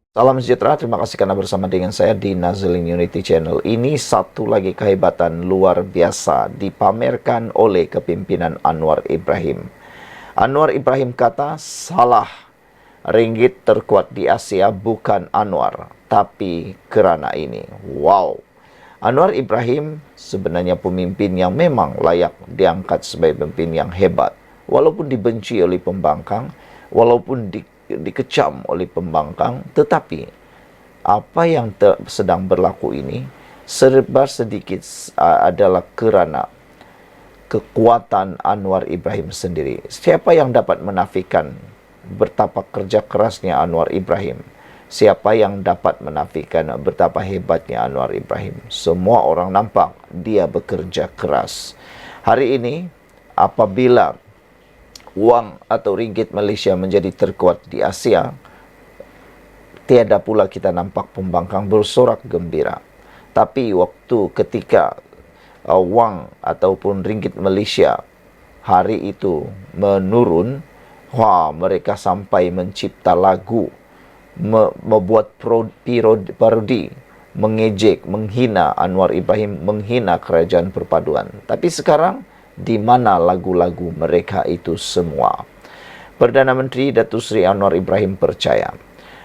Salam sejahtera, terima kasih karena bersama dengan saya di Nazilin Unity Channel. Ini satu lagi kehebatan luar biasa dipamerkan oleh kepimpinan Anwar Ibrahim. Anwar Ibrahim kata, salah, ringgit terkuat di Asia bukan Anwar, tapi kerana ini. Wow. Anwar Ibrahim sebenarnya pemimpin yang memang layak diangkat sebagai pemimpin yang hebat. Walaupun dibenci oleh pembangkang, walaupun dikecam oleh pembangkang, tetapi apa yang sedang berlaku ini serba sedikit adalah kerana kekuatan Anwar Ibrahim sendiri. Siapa yang dapat menafikan betapa kerja kerasnya Anwar Ibrahim? Siapa yang dapat menafikan betapa hebatnya Anwar Ibrahim? Semua orang nampak dia bekerja keras. Hari ini apabila wang atau ringgit Malaysia menjadi terkuat di Asia, tiada pula kita nampak pembangkang bersorak gembira. Tapi waktu ketika wang ataupun ringgit Malaysia hari itu menurun, mereka sampai mencipta lagu, membuat parodi, mengejek, menghina Anwar Ibrahim, menghina kerajaan perpaduan. Tapi sekarang, di mana lagu-lagu mereka itu semua? Perdana Menteri Datuk Seri Anwar Ibrahim percaya,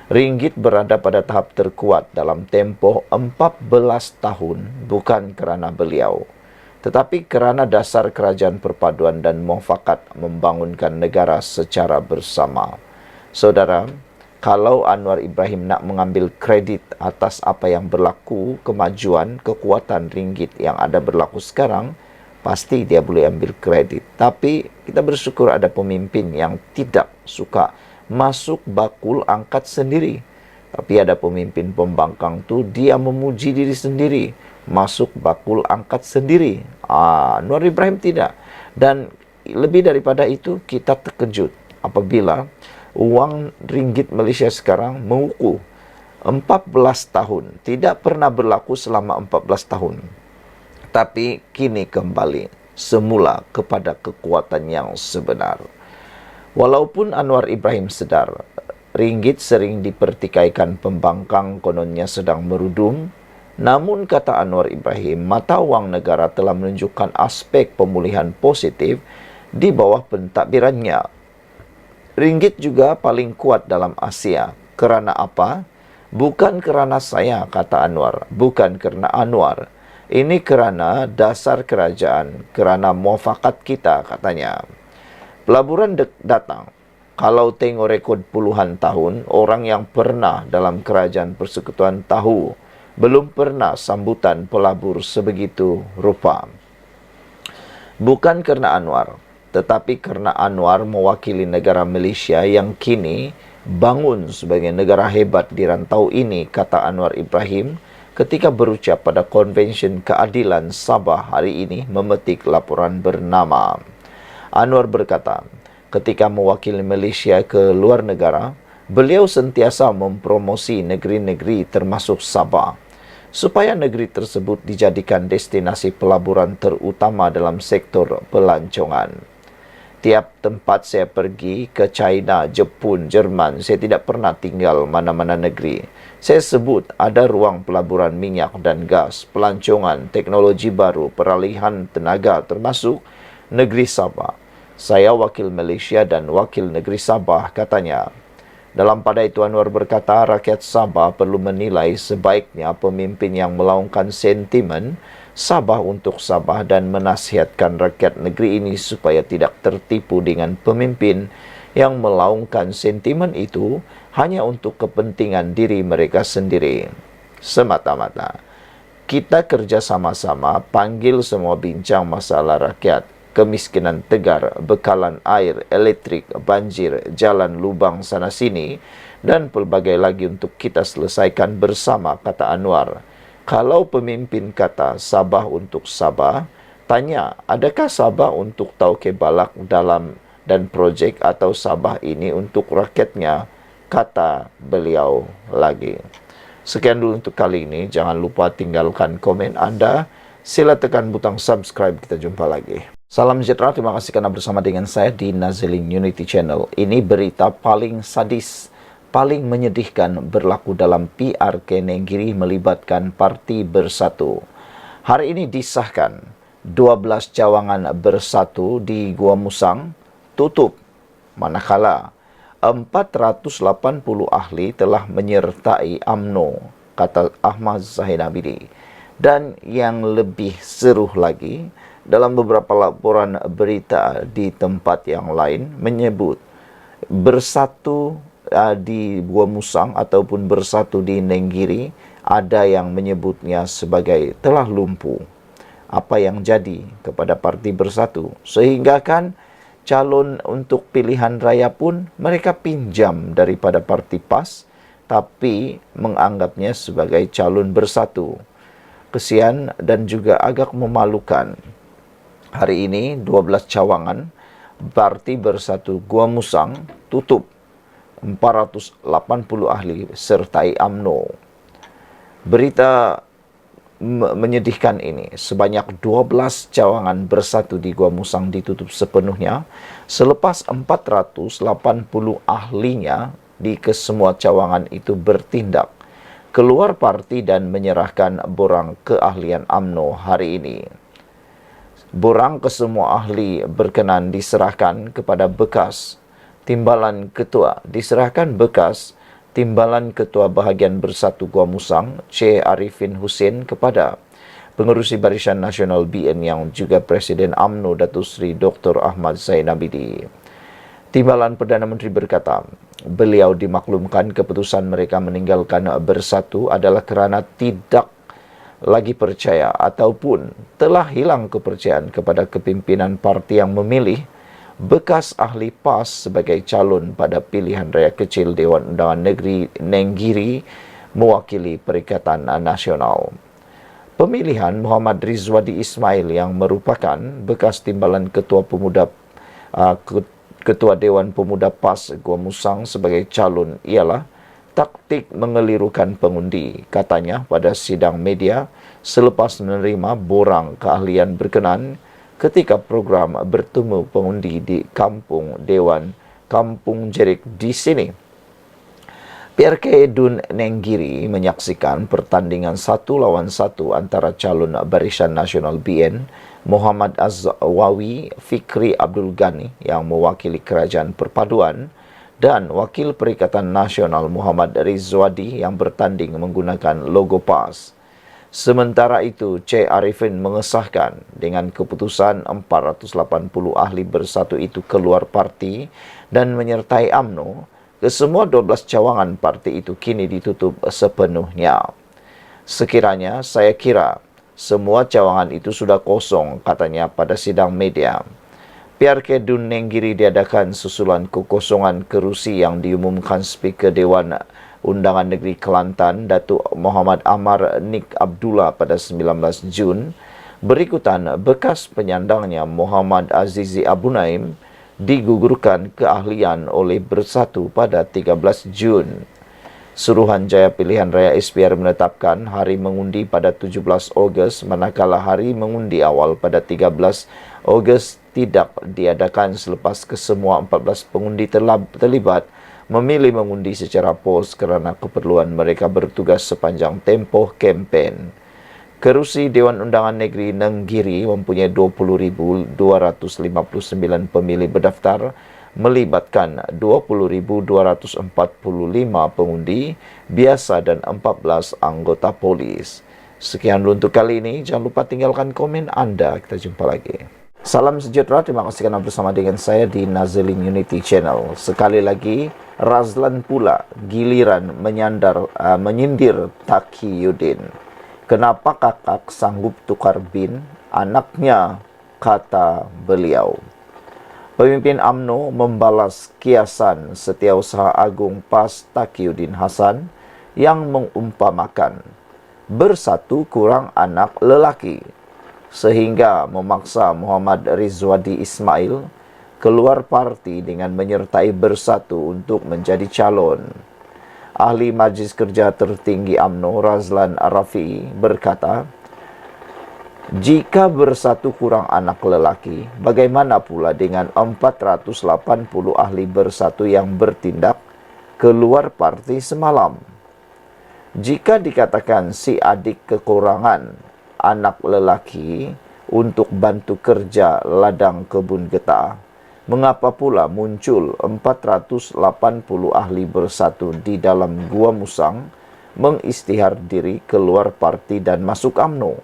ringgit berada pada tahap terkuat dalam tempoh 14 tahun bukan kerana beliau, tetapi kerana dasar kerajaan perpaduan dan muafakat membangunkan negara secara bersama. Saudara, kalau Anwar Ibrahim nak mengambil kredit atas apa yang berlaku, kemajuan, kekuatan ringgit yang ada berlaku sekarang, pasti dia boleh ambil kredit. Tapi kita bersyukur ada pemimpin yang tidak suka masuk bakul angkat sendiri. Tapi ada pemimpin pembangkang tu dia memuji diri sendiri, masuk bakul angkat sendiri. Anwar Ibrahim tidak. Dan lebih daripada itu, kita terkejut apabila wang ringgit Malaysia sekarang mengukuh 14 tahun. Tidak pernah berlaku selama 14 tahun. Tapi kini kembali semula kepada kekuatan yang sebenar. Walaupun Anwar Ibrahim sedar, ringgit sering dipertikaikan pembangkang kononnya sedang merudum, namun kata Anwar Ibrahim, mata wang negara telah menunjukkan aspek pemulihan positif di bawah pentadbirannya. Ringgit juga paling kuat dalam Asia. Kerana apa? Bukan kerana saya, kata Anwar. Bukan kerana Anwar. Ini kerana dasar kerajaan, kerana muafakat kita, katanya. Pelaburan datang. Kalau tengok rekod puluhan tahun, orang yang pernah dalam kerajaan persekutuan tahu, belum pernah sambutan pelabur sebegitu rupa. Bukan kerana Anwar, tetapi kerana Anwar mewakili negara Malaysia yang kini bangun sebagai negara hebat di rantau ini, kata Anwar Ibrahim, ketika berucap pada Konvensyen Keadilan Sabah hari ini memetik laporan bernama. Anwar berkata, ketika mewakili Malaysia ke luar negara, beliau sentiasa mempromosi negeri-negeri termasuk Sabah, supaya negeri tersebut dijadikan destinasi pelaburan terutama dalam sektor pelancongan. Tiap tempat saya pergi, ke China, Jepun, Jerman, saya tidak pernah tinggal mana-mana negeri. Saya sebut ada ruang pelaburan minyak dan gas, pelancongan, teknologi baru, peralihan tenaga termasuk negeri Sabah. Saya wakil Malaysia dan wakil negeri Sabah, katanya. Dalam pada itu Anwar berkata, rakyat Sabah perlu menilai sebaiknya pemimpin yang melaungkan sentimen Sabah untuk Sabah dan menasihatkan rakyat negeri ini supaya tidak tertipu dengan pemimpin yang melaungkan sentimen itu hanya untuk kepentingan diri mereka sendiri semata-mata. Kita kerja sama-sama, panggil semua bincang masalah rakyat, kemiskinan tegar, bekalan air, elektrik, banjir, jalan lubang sana-sini, dan pelbagai lagi untuk kita selesaikan bersama, kata Anwar. Kalau pemimpin kata Sabah untuk Sabah, tanya, adakah Sabah untuk Tauke Balak dalam dan projek atau Sabah ini untuk rakyatnya, kata beliau lagi. Sekian dulu untuk kali ini. Jangan lupa tinggalkan komen Anda. Sila tekan butang subscribe. Kita jumpa lagi. Salam sejahtera. Terima kasih karena bersama dengan saya di Nazilin Unity Channel. Ini berita paling sadis, paling menyedihkan berlaku dalam PRK Nenggiri melibatkan Parti Bersatu. Hari ini disahkan 12 cawangan bersatu di Gua Musang tutup, manakala 480 ahli telah menyertai UMNO, kata Ahmad Zahid Abidi. Dan yang lebih seru lagi, dalam beberapa laporan berita di tempat yang lain menyebut bersatu di Gua Musang ataupun bersatu di Nenggiri, ada yang menyebutnya sebagai telah lumpuh. Apa yang jadi kepada Parti Bersatu, sehingga kan calon untuk pilihan raya pun mereka pinjam daripada Parti PAS, tapi menganggapnya sebagai calon bersatu. Kesian dan juga agak memalukan. Hari ini 12 cawangan Parti Bersatu Gua Musang tutup, 480 ahli sertai UMNO. Berita menyedihkan ini, sebanyak 12 cawangan bersatu di Gua Musang ditutup sepenuhnya selepas 480 ahlinya di kesemua cawangan itu bertindak keluar parti dan menyerahkan borang keahlian UMNO hari ini. Borang kesemua ahli berkenan diserahkan kepada bekas timbalan ketua, timbalan ketua bahagian bersatu Gua Musang, C. Arifin Hussein, kepada pengerusi Barisan Nasional BN yang juga Presiden UMNO Datuk Seri Dr. Ahmad Zahid Abidi. Timbalan Perdana Menteri berkata, beliau dimaklumkan keputusan mereka meninggalkan bersatu adalah kerana tidak lagi percaya ataupun telah hilang kepercayaan kepada kepimpinan parti yang memilih bekas ahli PAS sebagai calon pada pilihan raya kecil Dewan Undangan Negeri Nenggiri mewakili Perikatan Nasional. Pemilihan Muhammad Rizwadi Ismail yang merupakan bekas timbalan Ketua Dewan Pemuda PAS Gua Musang sebagai calon ialah taktik mengelirukan pengundi, katanya pada sidang media selepas menerima borang keahlian berkenan ketika program bertemu pengundi di Kampung Dewan Kampung Jerik di sini. PRK Dun Nenggiri menyaksikan pertandingan 1-1 antara calon Barisan Nasional BN Muhammad Azwawi Fikri Abdul Ghani yang mewakili Kerajaan Perpaduan dan Wakil Perikatan Nasional Muhammad Rizwadi yang bertanding menggunakan logo PAS. Sementara itu, C. Arifin mengesahkan dengan keputusan 480 ahli bersatu itu keluar parti dan menyertai UMNO, kesemua 12 cawangan parti itu kini ditutup sepenuhnya. Sekiranya saya kira semua cawangan itu sudah kosong, katanya pada sidang media. PRK Dun Nenggiri diadakan susulan kekosongan kerusi yang diumumkan Speaker Dewan Undangan Negeri Kelantan, Datuk Muhammad Amar Nik Abdullah pada 19 Jun. Berikutan bekas penyandangnya Muhammad Azizi Abu Naim digugurkan keahlian oleh Bersatu pada 13 Jun. Suruhanjaya Pilihan Raya SPR menetapkan hari mengundi pada 17 Ogos, manakala hari mengundi awal pada 13 Ogos tidak diadakan selepas kesemua 14 pengundi terlibat memilih mengundi secara pos kerana keperluan mereka bertugas sepanjang tempoh kempen. Kerusi Dewan Undangan Negeri Nenggiri mempunyai 20,259 pemilih berdaftar melibatkan 20,245 pengundi biasa dan 14 anggota polis. Sekian dulu untuk kali ini. Jangan lupa tinggalkan komen Anda. Kita jumpa lagi. Salam sejahtera, terima kasih kerana bersama dengan saya di Nazilin Unity Channel. Sekali lagi, Razlan pula giliran menyindir Taqiyuddin. Kenapa kakak sanggup tukar bin anaknya, kata beliau. Pemimpin UMNO membalas kiasan Setiausaha Agung PAS Taqiyuddin Hasan yang mengumpamakan bersatu kurang anak lelaki, sehingga memaksa Muhammad Rizwadi Ismail keluar parti dengan menyertai Bersatu untuk menjadi calon. Ahli Majlis Kerja Tertinggi UMNO Razlan Rafi berkata, jika Bersatu kurang anak lelaki, bagaimana pula dengan 480 ahli Bersatu yang bertindak keluar parti semalam. Jika dikatakan si adik kekurangan anak lelaki untuk bantu kerja ladang kebun getah, mengapa pula muncul 480 ahli bersatu di dalam Gua Musang mengistihar diri keluar parti dan masuk UMNO?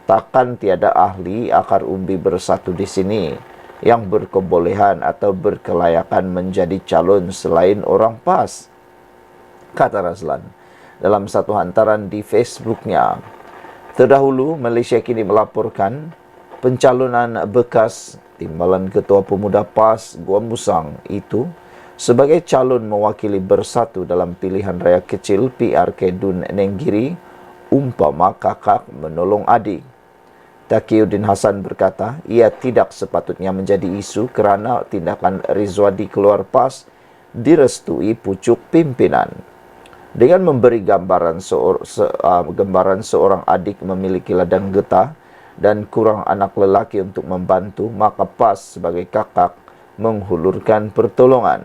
Takkan tiada ahli akar umbi bersatu di sini yang berkebolehan atau berkelayakan menjadi calon selain orang PAS, kata Razlan dalam satu hantaran di Facebooknya. Terdahulu, Malaysia kini melaporkan pencalonan bekas Timbalan Ketua Pemuda PAS Gua Musang itu sebagai calon mewakili bersatu dalam pilihan raya kecil PRK Dun Nenggiri umpama kakak menolong adik. Taqiyuddin Hasan berkata, ia tidak sepatutnya menjadi isu kerana tindakan Rizwadi keluar PAS direstui pucuk pimpinan. Dengan memberi gambaran seorang adik memiliki ladang getah dan kurang anak lelaki untuk membantu, maka PAS sebagai kakak menghulurkan pertolongan.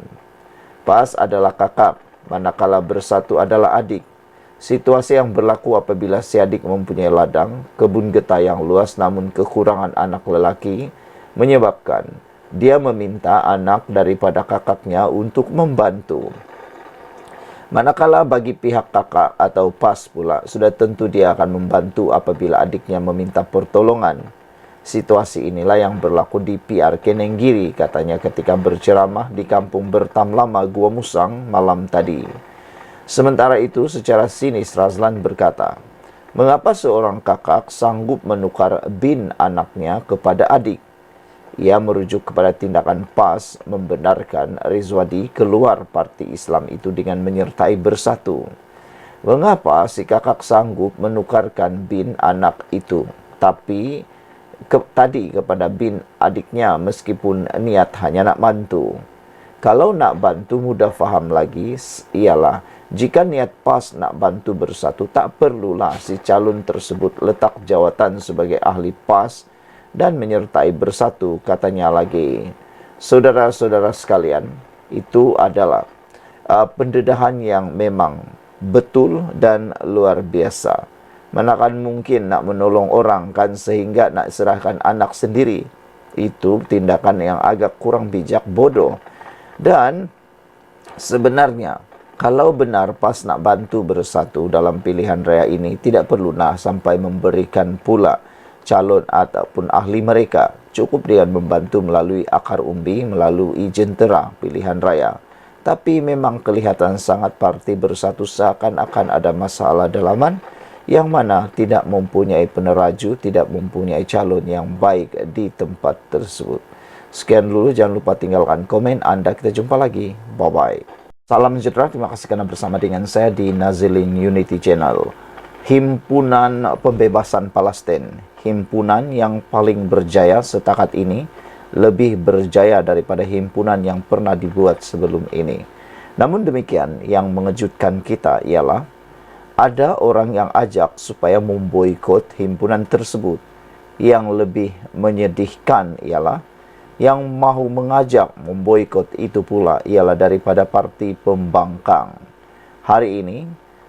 PAS adalah kakak, manakala bersatu adalah adik. Situasi yang berlaku apabila si adik mempunyai ladang kebun getah yang luas namun kekurangan anak lelaki menyebabkan dia meminta anak daripada kakaknya untuk membantu. Manakala bagi pihak kakak atau PAS pula, sudah tentu dia akan membantu apabila adiknya meminta pertolongan. Situasi inilah yang berlaku di PRK Nenggiri, katanya ketika berceramah di kampung Bertamlama Gua Musang malam tadi. Sementara itu, secara sinis Razlan berkata, mengapa seorang kakak sanggup menukar bin anaknya kepada adik? Ia merujuk kepada tindakan PAS membenarkan Rizwadi keluar parti Islam itu dengan menyertai bersatu. Mengapa si kakak sanggup menukarkan bin anak itu, tapi tadi kepada bin adiknya meskipun niat hanya nak bantu? Kalau nak bantu mudah faham lagi, ialah jika niat PAS nak bantu bersatu, tak perlulah si calon tersebut letak jawatan sebagai ahli PAS dan menyertai bersatu, katanya lagi. Saudara-saudara sekalian, itu adalah pendedahan yang memang betul dan luar biasa. Manakan mungkin nak menolong orang kan sehingga nak serahkan anak sendiri. Itu tindakan yang agak kurang bijak, bodoh. Dan sebenarnya kalau benar PAS nak bantu bersatu dalam pilihan raya ini, tidak perlu nak sampai memberikan pula calon ataupun ahli mereka. Cukup dengan membantu melalui akar umbi, melalui jentera pilihan raya. Tapi memang kelihatan sangat parti bersatu seakan-akan ada masalah dalaman yang mana tidak mempunyai peneraju, tidak mempunyai calon yang baik di tempat tersebut. Sekian dulu, jangan lupa tinggalkan komen Anda. Kita jumpa lagi. Bye-bye. Salam sejahtera, terima kasih karena bersama dengan saya di Nazilin Unity Channel. Himpunan Pembebasan Palestin, himpunan yang paling berjaya setakat ini, lebih berjaya daripada himpunan yang pernah dibuat sebelum ini. Namun demikian, yang mengejutkan kita ialah ada orang yang ajak supaya memboikot himpunan tersebut. Yang lebih menyedihkan ialah yang mahu mengajak memboikot itu pula ialah daripada parti pembangkang. Hari ini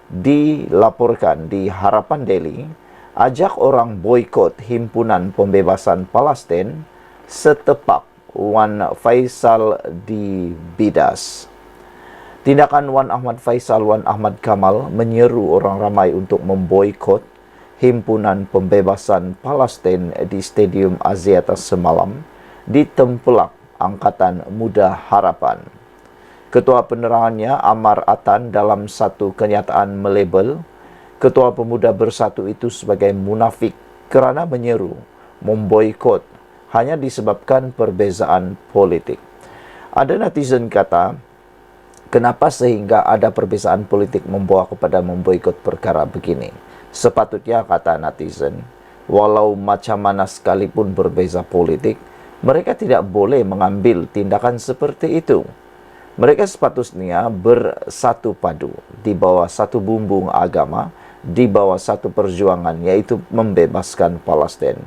dilaporkan di Harapan Daily, ajak orang boikot himpunan pembebasan Palestin setepak Wan Faisal di Bidas. Tindakan Wan Ahmad Faisal, Wan Ahmad Kamal menyeru orang ramai untuk memboikot himpunan pembebasan Palestin di Stadium Aziata semalam ditempelak Angkatan Muda Harapan. Ketua penerangannya Amar Atan dalam satu kenyataan melabel Ketua Pemuda Bersatu itu sebagai munafik kerana menyeru memboikot hanya disebabkan perbezaan politik. Ada netizen kata, kenapa sehingga ada perbezaan politik membawa kepada memboikot perkara begini? Sepatutnya, kata netizen, walau macam mana sekalipun berbeza politik, mereka tidak boleh mengambil tindakan seperti itu. Mereka sepatutnya bersatu padu di bawah satu bumbung agama, di bawah satu perjuangan, yaitu membebaskan Palestin.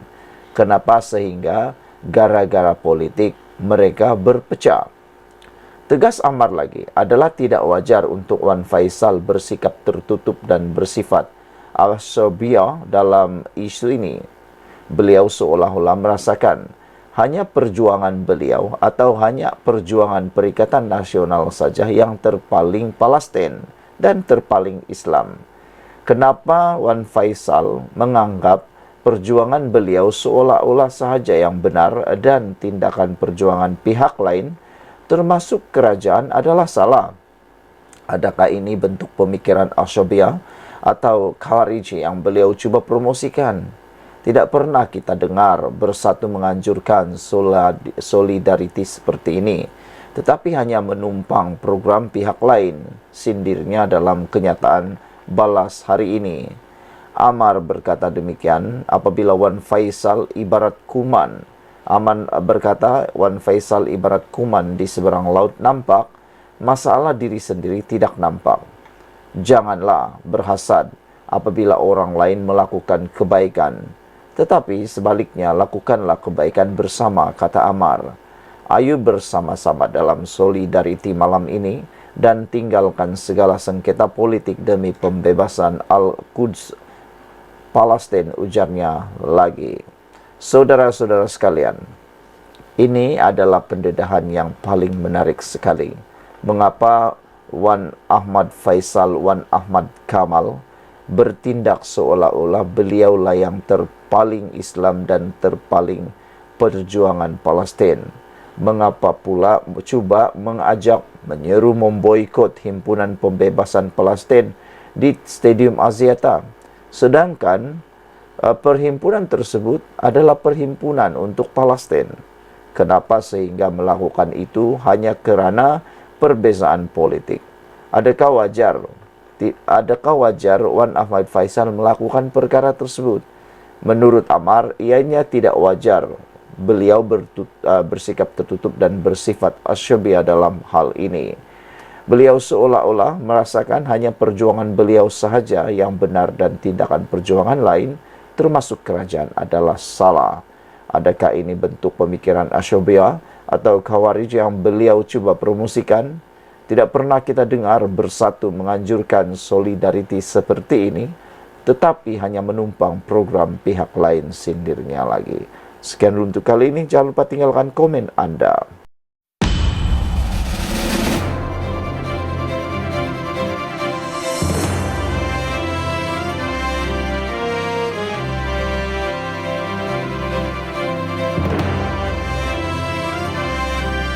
Kenapa sehingga gara-gara politik mereka berpecah? Tegas Ammar lagi, adalah tidak wajar untuk Wan Faisal bersikap tertutup dan bersifat asobiah dalam isu ini. Beliau seolah-olah merasakan hanya perjuangan beliau atau hanya perjuangan Perikatan Nasional saja yang terpaling Palestin dan terpaling Islam. Kenapa Wan Faisal menganggap perjuangan beliau seolah-olah sahaja yang benar dan tindakan perjuangan pihak lain termasuk kerajaan adalah salah? Adakah ini bentuk pemikiran Ashabiah atau Khawarij yang beliau cuba promosikan? Tidak pernah kita dengar bersatu menganjurkan solidariti seperti ini, tetapi hanya menumpang program pihak lain, sindirnya dalam kenyataan balas hari ini. Ammar berkata demikian apabila Wan Faisal ibarat kuman. Aman berkata, Wan Faisal ibarat kuman di seberang laut nampak, masalah diri sendiri tidak nampak. Janganlah berhasad apabila orang lain melakukan kebaikan, tetapi sebaliknya lakukanlah kebaikan bersama, kata Ammar. Ayo bersama-sama dalam solidariti malam ini dan tinggalkan segala sengketa politik demi pembebasan Al-Quds Palestin, ujarnya lagi. Saudara-saudara sekalian, ini adalah pendedahan yang paling menarik sekali. Mengapa Wan Ahmad Faisal, Wan Ahmad Kamal bertindak seolah-olah beliaulah yang terpaling Islam dan terpaling perjuangan Palestin? Mengapa pula cuba mengajak, menyeru memboikot himpunan pembebasan Palestin di Stadium Aziata? Sedangkan perhimpunan tersebut adalah perhimpunan untuk Palestin. Kenapa sehingga melakukan itu hanya kerana perbezaan politik? Adakah wajar Wan Ahmad Faisal melakukan perkara tersebut? Menurut Ammar, ianya tidak wajar. Beliau bersikap tertutup dan bersifat asyabiah dalam hal ini. Beliau seolah-olah merasakan hanya perjuangan beliau sahaja yang benar dan tindakan perjuangan lain termasuk kerajaan adalah salah. Adakah ini bentuk pemikiran Ashabiah atau Khawarij yang beliau cuba promosikan? Tidak pernah kita dengar bersatu menganjurkan solidariti seperti ini, tetapi hanya menumpang program pihak lain, sindirnya lagi. Sekian dulu untuk kali ini, jangan lupa tinggalkan komen Anda.